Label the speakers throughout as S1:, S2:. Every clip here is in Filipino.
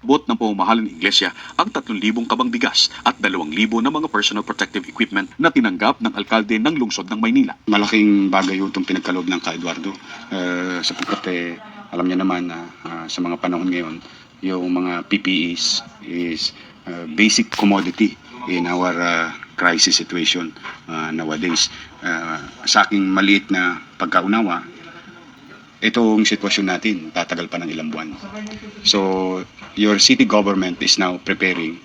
S1: Inakbot ng pamamahalan ng iglesia ang 3,000 kabang bigas at 2,000 na mga personal protective equipment na tinanggap ng alkalde ng lungsod ng Maynila.
S2: Malaking bagay itong pinagkaloob ng Ka Eduardo sapagkat alam niya naman na sa mga panahon ngayon, yung mga PPEs is basic commodity in our crisis situation nowadays. Sa aking maliit na pagkaunawa, itong sitwasyon natin tatagal pa ng ilang buwan. So, your city government is now preparing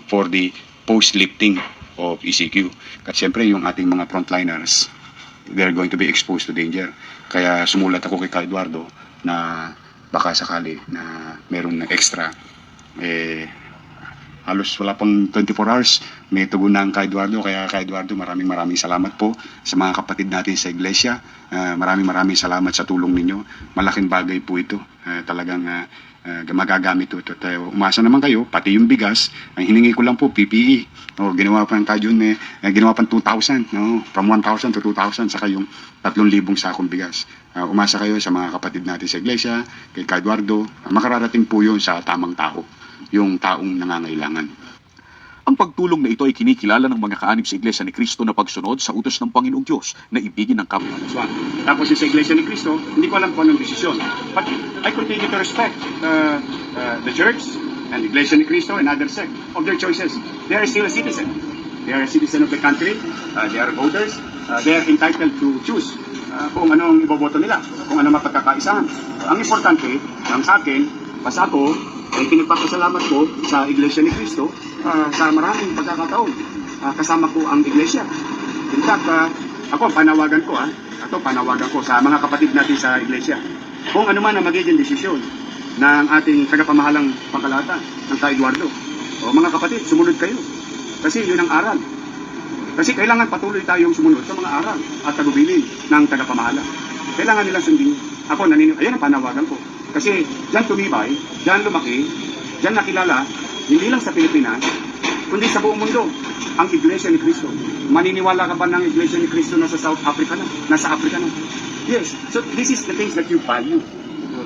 S2: for the post-lifting of ECQ. Kasi siyempre, yung ating mga frontliners, they're going to be exposed to danger. Kaya sumulat ako kay Ka Eduardo na baka sakali na meron na extra. Halos wala pang 24 hours, may tugon na ang Ka Eduardo. Kaya Ka Eduardo, maraming salamat po sa mga kapatid natin sa iglesia. Maraming salamat sa tulong ninyo. Malaking bagay po ito. Talagang magagamit ito. Umasa naman kayo, pati yung bigas, ang hiningi ko lang po, PPE. Ginawa pa ng Kajun, ginawa pa 2,000. From 1,000 to 2,000, saka yung 3,000 sakong bigas. Umasa kayo sa mga kapatid natin sa iglesia, kay Ka Eduardo. Makararating po yun sa tamang tao, yung taong nangangailangan.
S1: Ang pagtulong na ito ay kinikilala ng mga kaanib sa Iglesia ni Cristo na pagsunod sa utos ng Panginoong Diyos na ibigin ng kapwa.
S3: Tapos yung sa Iglesia ni Cristo, hindi ko alam kung anong desisyon. But I continue to respect the church and the Iglesia ni Cristo and other sect of their choices. They are still a citizen. They are a citizen of the country. They are voters. They are entitled to choose kung anong iboboto nila, kung anong mapagkakaisahan. Ang importante, ang sa akin, basta ako, ay pinagpapasalamat ko sa Iglesia ni Cristo sa maraming pagkakataon. Kasama ko ang Iglesia. In fact, ako panawagan ko sa mga kapatid natin sa Iglesia. Kung ano man ang magiging desisyon ng ating tagapamahalang pangkalahatan, ng Ka Eduardo. O mga kapatid, sumunod kayo. Kasi yun ang aral. Kasi kailangan patuloy tayong sumunod sa mga aral at tagubilin ng tagapamahala. Kailangan nilang sundin. Ako, ayun ang panawagan ko. Kasi dyan tumibay, dyan lumaki, dyan nakilala, hindi lang sa Pilipinas, kundi sa buong mundo, ang Iglesia ni Cristo. Maniniwala ka ba ng Iglesia ni Cristo na sa South Africa na? Nasa Africa na? Yes. So this is the things that you value.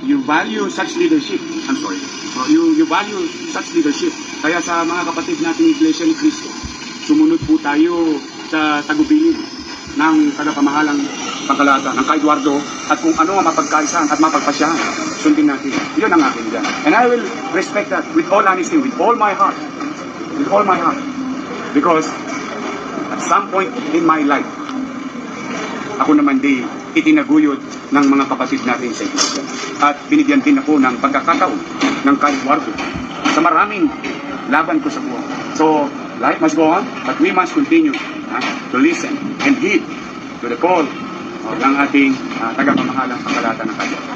S3: You value such leadership. I'm sorry. You value such leadership. Kaya sa mga kapatid natin Iglesia ni Cristo, sumunod po tayo sa tagubilin ng tagapamahalang pangkalahatan, ng Ka Eduardo, at kung ano ang mapagkaisahan at mapagpasyahan, sundin natin. Yun ang akin dyan. And I will respect that with all honesty, with all my heart. With all my heart. Because at some point in my life, ako naman itinaguyod ng mga kapatid natin sa iglesia. At binigyan din ako ng pagkakataon ng Ka Eduardo sa maraming laban ko sa buhay. So, life must go on, but we must continue to listen and heed to the call ng ating tagapamahalang pangkalahatan ng Ka Eduardo.